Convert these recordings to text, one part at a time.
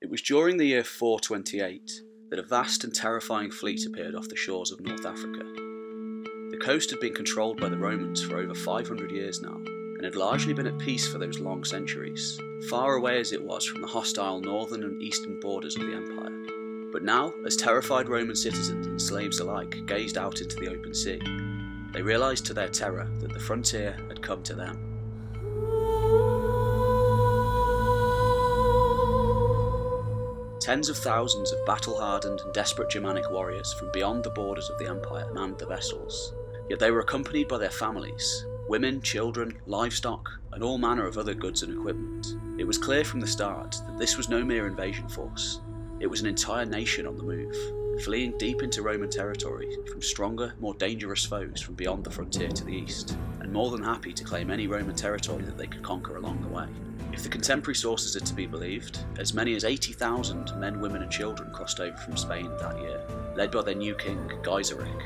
It was during the year 428 that a vast and terrifying fleet appeared off the shores of North Africa. The coast had been controlled by the Romans for over 500 years now, and had largely been at peace for those long centuries, far away as it was from the hostile northern and eastern borders of the empire. But now, as terrified Roman citizens and slaves alike gazed out into the open sea, they realised to their terror that the frontier had come to them. Tens of thousands of battle-hardened and desperate Germanic warriors from beyond the borders of the empire manned the vessels, yet they were accompanied by their families, women, children, livestock, and all manner of other goods and equipment. It was clear from the start that this was no mere invasion force. It was an entire nation on the move, fleeing deep into Roman territory from stronger, more dangerous foes from beyond the frontier to the east, and more than happy to claim any Roman territory that they could conquer along the way. If the contemporary sources are to be believed, as many as 80,000 men, women and children crossed over from Spain that year, led by their new king, Geiseric,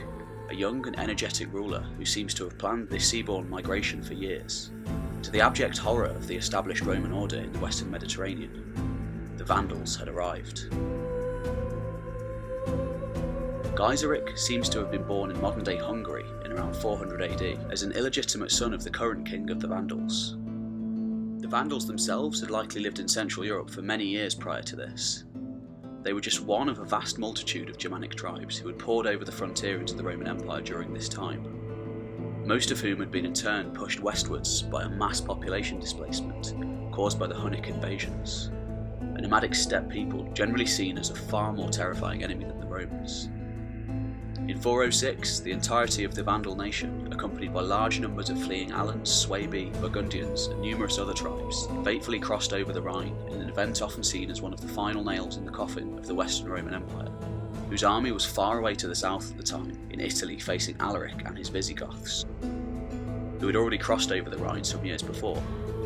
a young and energetic ruler who seems to have planned this seaborne migration for years, to the abject horror of the established Roman order in the Western Mediterranean. The Vandals had arrived. Geiseric seems to have been born in modern-day Hungary in around 400 AD as an illegitimate son of the current king of the Vandals. The Vandals themselves had likely lived in Central Europe for many years prior to this. They were just one of a vast multitude of Germanic tribes who had poured over the frontier into the Roman Empire during this time, most of whom had been in turn pushed westwards by a mass population displacement caused by the Hunnic invasions, a nomadic steppe people generally seen as a far more terrifying enemy than the Romans. In 406, the entirety of the Vandal nation, accompanied by large numbers of fleeing Alans, Suebi, Burgundians and numerous other tribes, fatefully crossed over the Rhine in an event often seen as one of the final nails in the coffin of the Western Roman Empire, whose army was far away to the south at the time, in Italy facing Alaric and his Visigoths, who had already crossed over the Rhine some years before,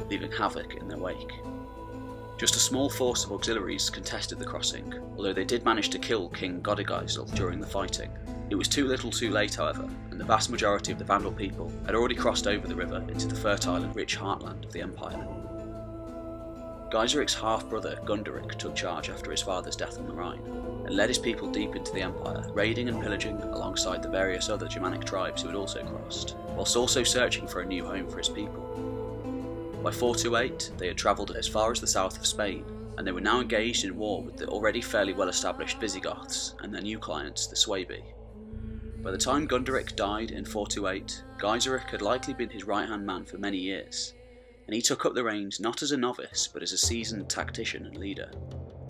leaving havoc in their wake. Just a small force of auxiliaries contested the crossing, although they did manage to kill King Godigisel during the fighting. It was too little too late, however, and the vast majority of the Vandal people had already crossed over the river into the fertile and rich heartland of the empire. Geiseric's half-brother Gundry took charge after his father's death on the Rhine, and led his people deep into the empire, raiding and pillaging alongside the various other Germanic tribes who had also crossed, whilst also searching for a new home for his people. By 428, they had travelled as far as the south of Spain, and they were now engaged in war with the already fairly well-established Visigoths and their new clients, the Suebi. By the time Gundry died in 428, Geiseric had likely been his right-hand man for many years, and he took up the reins not as a novice but as a seasoned tactician and leader.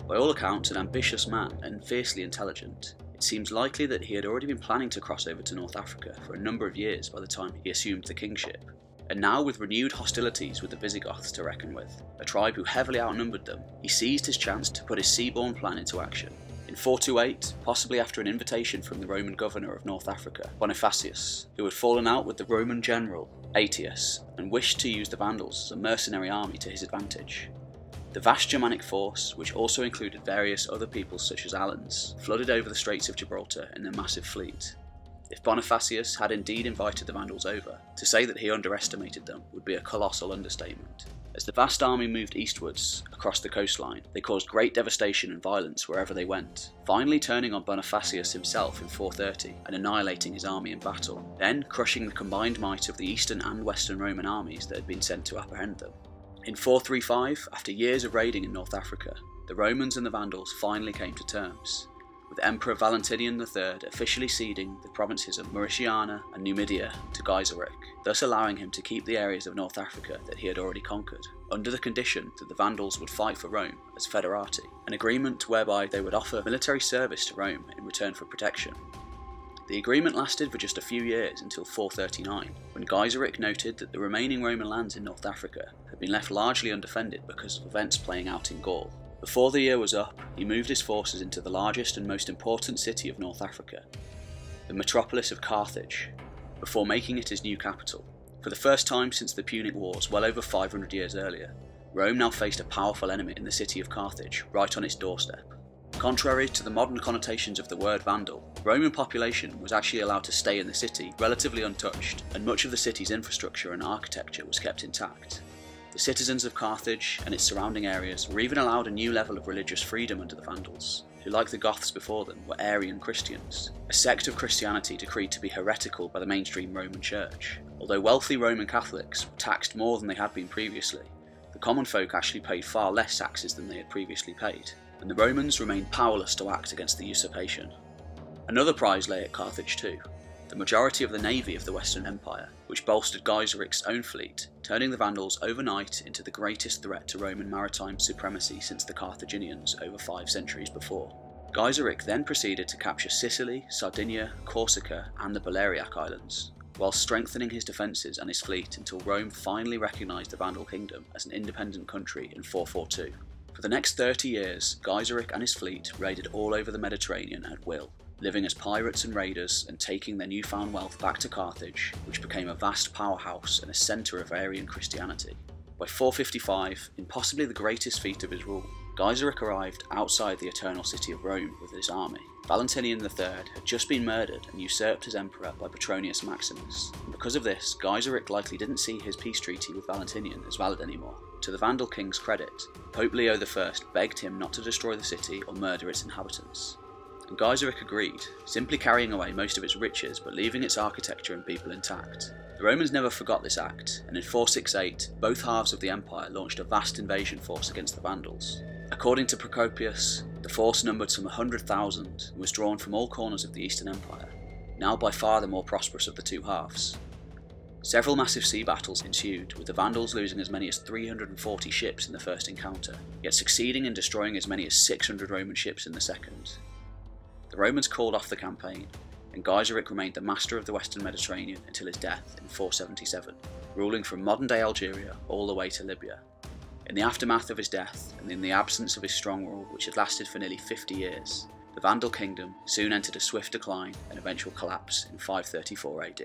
By all accounts an ambitious man and fiercely intelligent, it seems likely that he had already been planning to cross over to North Africa for a number of years by the time he assumed the kingship. And now, with renewed hostilities with the Visigoths to reckon with, a tribe who heavily outnumbered them, he seized his chance to put his seaborne plan into action. In 428, possibly after an invitation from the Roman governor of North Africa, Bonifacius, who had fallen out with the Roman general, Aetius, and wished to use the Vandals as a mercenary army to his advantage. The vast Germanic force, which also included various other peoples such as Alans, flooded over the Straits of Gibraltar in their massive fleet. If Bonifacius had indeed invited the Vandals over, to say that he underestimated them would be a colossal understatement. As the vast army moved eastwards, across the coastline, they caused great devastation and violence wherever they went, finally turning on Bonifacius himself in 430 and annihilating his army in battle, then crushing the combined might of the eastern and western Roman armies that had been sent to apprehend them. In 435, after years of raiding in North Africa, the Romans and the Vandals finally came to terms, with Emperor Valentinian III officially ceding the provinces of Mauritiana and Numidia to Geiseric, thus allowing him to keep the areas of North Africa that he had already conquered, under the condition that the Vandals would fight for Rome as federati, an agreement whereby they would offer military service to Rome in return for protection. The agreement lasted for just a few years until 439, when Geiseric noted that the remaining Roman lands in North Africa had been left largely undefended because of events playing out in Gaul. Before the year was up, he moved his forces into the largest and most important city of North Africa, the metropolis of Carthage, before making it his new capital. For the first time since the Punic Wars well over 500 years earlier, Rome now faced a powerful enemy in the city of Carthage, right on its doorstep. Contrary to the modern connotations of the word Vandal, the Roman population was actually allowed to stay in the city relatively untouched, and much of the city's infrastructure and architecture was kept intact. The citizens of Carthage and its surrounding areas were even allowed a new level of religious freedom under the Vandals, who, like the Goths before them, were Arian Christians, a sect of Christianity decreed to be heretical by the mainstream Roman Church. Although wealthy Roman Catholics were taxed more than they had been previously, the common folk actually paid far less taxes than they had previously paid, and the Romans remained powerless to act against the usurpation. Another prize lay at Carthage too: the majority of the navy of the Western Empire, which bolstered Geiseric's own fleet, turning the Vandals overnight into the greatest threat to Roman maritime supremacy since the Carthaginians over 5 centuries before. Geiseric then proceeded to capture Sicily, Sardinia, Corsica and the Balearic Islands, while strengthening his defences and his fleet until Rome finally recognised the Vandal kingdom as an independent country in 442. For the next 30 years, Geiseric and his fleet raided all over the Mediterranean at will, living as pirates and raiders and taking their newfound wealth back to Carthage, which became a vast powerhouse and a centre of Arian Christianity. By 455, in possibly the greatest feat of his rule, Geiseric arrived outside the Eternal City of Rome with his army. Valentinian III had just been murdered and usurped as emperor by Petronius Maximus, and because of this, Geiseric likely didn't see his peace treaty with Valentinian as valid anymore. To the Vandal king's credit, Pope Leo I begged him not to destroy the city or murder its inhabitants, and Geiseric agreed, simply carrying away most of its riches but leaving its architecture and people intact. The Romans never forgot this act, and in 468, both halves of the empire launched a vast invasion force against the Vandals. According to Procopius, the force numbered some 100,000 and was drawn from all corners of the Eastern Empire, now by far the more prosperous of the two halves. Several massive sea battles ensued, with the Vandals losing as many as 340 ships in the first encounter, yet succeeding in destroying as many as 600 Roman ships in the second. The Romans called off the campaign, and Geiseric remained the master of the Western Mediterranean until his death in 477, ruling from modern-day Algeria all the way to Libya. In the aftermath of his death, and in the absence of his strong rule, which had lasted for nearly 50 years, the Vandal kingdom soon entered a swift decline and eventual collapse in 534 AD.